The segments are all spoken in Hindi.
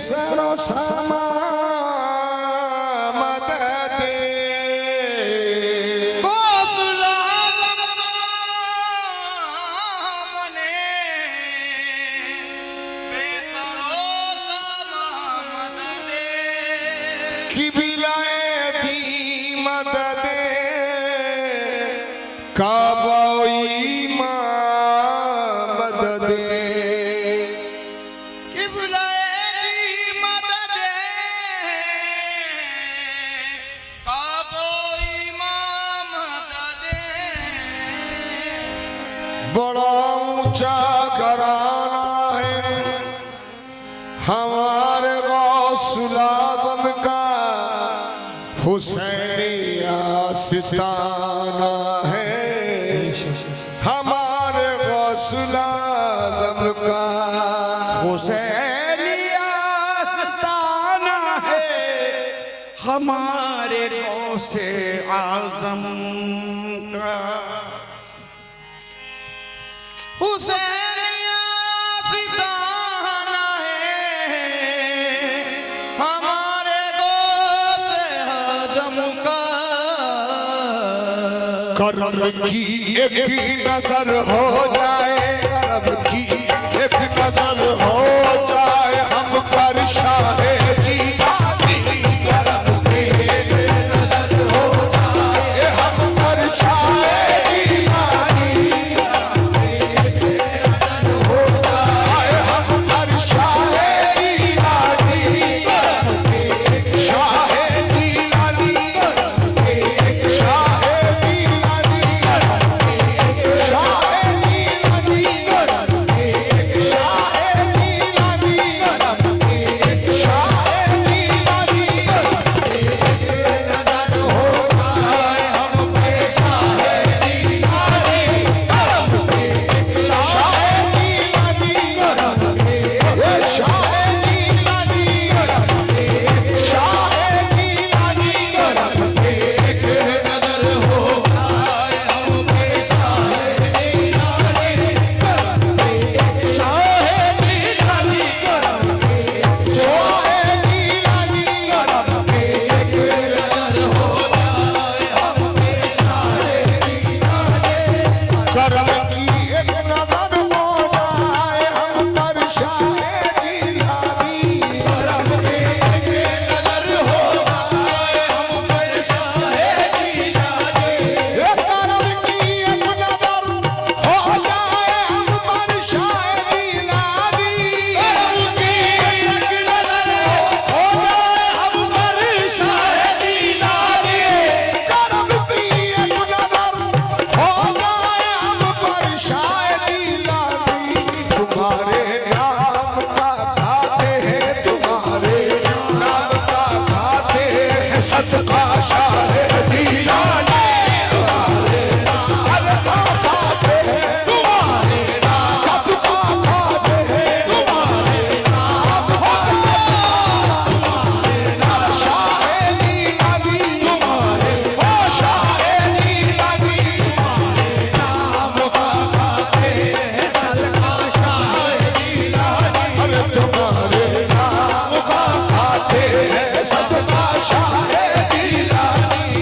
बेसरो समा मदद गौसुल आज़म मने बेसरो समा मदद की विलायती मदद काबोई मदद बड़ा ऊंचा घराना है हमारे गौसुल आज़म का हुसैनी आस्ताना है हमारे गौसुल आज़म का हुसैनी आस्ताना है हमारे गौसे आज़म का हुसैनी आस्ताना है हमारे गौसे आज़म का करम की एक नजर हो जाए करम की एक नजर हो जाए हम पर शाहे जीलानी करम की एक नजर हो जाए हम पर शाहे जीलानी करम की एक नजर हो जाए हम पर शाहे जीलानी करम की एक शाहे जीलानी करम की एक शाहे जीलानी करम की एक शाहे जीलानी करम की एक शाहे जीलानी करम की एक शाहे जीलानी करम की एक नजर हो जाए हम पे शाहे जीलानी करम की एक शाहे जीलानी करम की एक शाहे जीलानी करम की एक शाहे जीलानी करम की एक नजर हो जाए हम पे शाहे जीलानी करम की एक शाहे जीलानी करम की एक शाहे जीलानी करम की एक नजर हो जाए हम पे शाहे जीलानी करम की एक नजर हो जाए हम पर शाहे जीलानी करम की एक नजर हो जाए हम पर शाहे जीलानी करम की एक नजर हो जाए हम पर शाहे जीलानी करम की एक नजर हो जाए हम पर शाहे जीलानी करम की एक नजर हो जाए हम पर शाहे जीलानी तुम्हारे नाम का गाते हैं तुम्हारे नाम का गाते हैं सदका शाहे जीलानी तुम्हारे नाम का गाते हैं तुम्हारे नाम सदका गाते हैं तुम्हारे नाम का तुम्हारे नाम शाहे जीलानी तुम्हारे ओ शाहे जीलानी तुम्हारे नाम का गाते हैं सदका शाहे जीलानी अरे तुम्हारे नाम का गाते हैं सदका शाहे जीलानी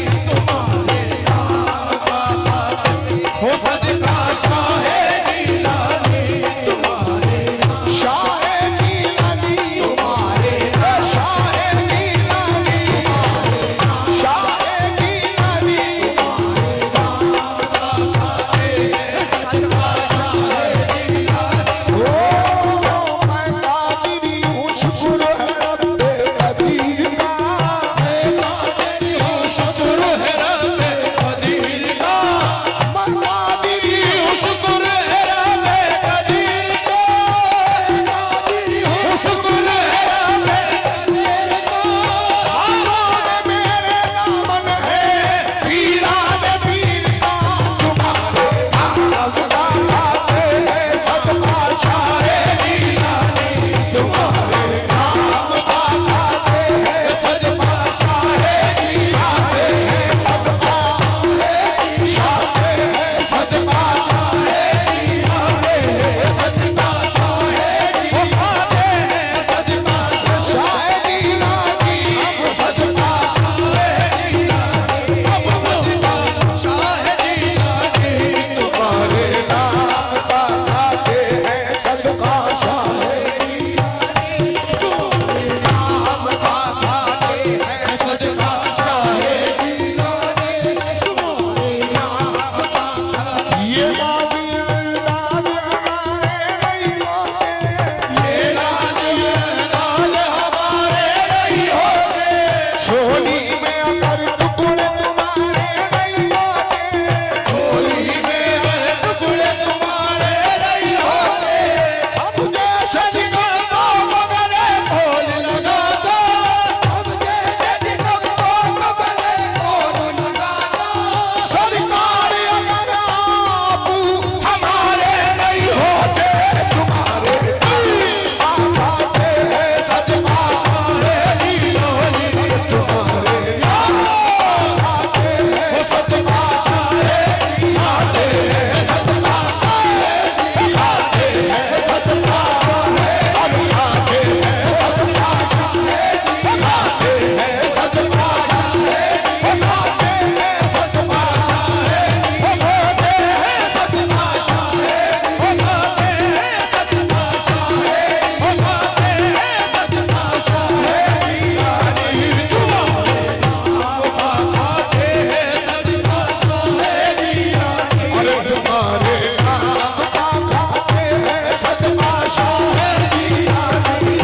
शाह जीलानी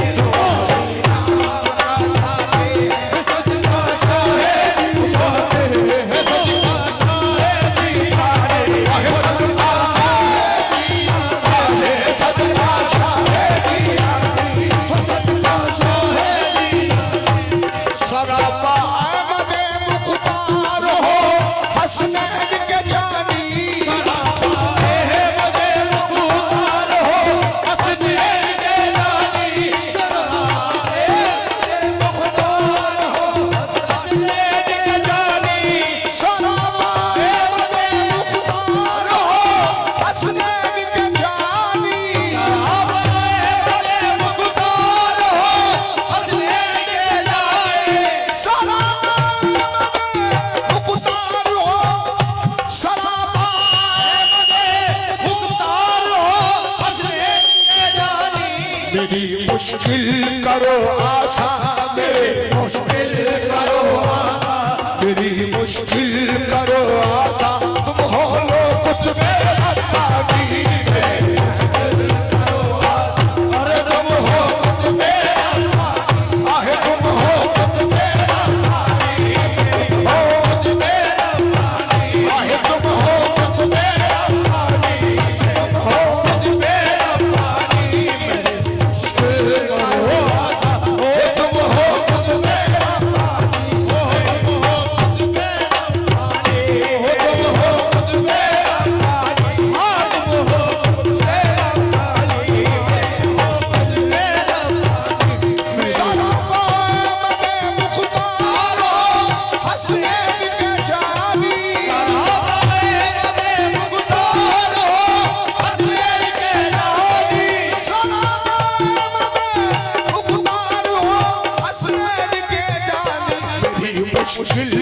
सरापा अहमद मुख्तार हो हसनैन के जानी सरापा अहमद मुख्तार हो हसनैन के जानी सरापा अहमद मुख्तार हो हसनैन के जानी सरापा अहमद मुख्तार हो हसनैन के जानी सरापा अहमद मुख्तार हो हसनैन के जानी सरापा अहमद मुख्तार हो सरापा अहमद मुख्तार हो हसनैन के जानी मेरी मुश्किल करो आसान मेरी मुश्किल करो आसान मेरी मुश्किल करो आसान तुम हो लो कुछ मेरा ताबी मेरी मुश्किल करो आसान अरे तुम हो कुछ मेरा ताबी आहे तुम हो कुछ मेरा ताबी ऐसे तुम हो कुछ मेरा ताबी आहे तुम हो कुछ मेरा ताबी ऐसे तुम हो कुछ मेरा ताबी मेरी मुश्किल करो आसान ओ तुम हो कुछ मेरा ताबी ओ तुम हो कुछ मेरा ताबी ओ तुम हो कुछ मेरा ताबी आ तुम हो कुछ मेरा ताबी हो कुछ मेरा ताबी सरापा अहमद मुख्तार हो हसनैन के जानी सरापा अहमद मुख्तार हो हसनैन के जानी सरापा अहमद मुख्तार हो हसनैन के जानी मेरी मुश्किल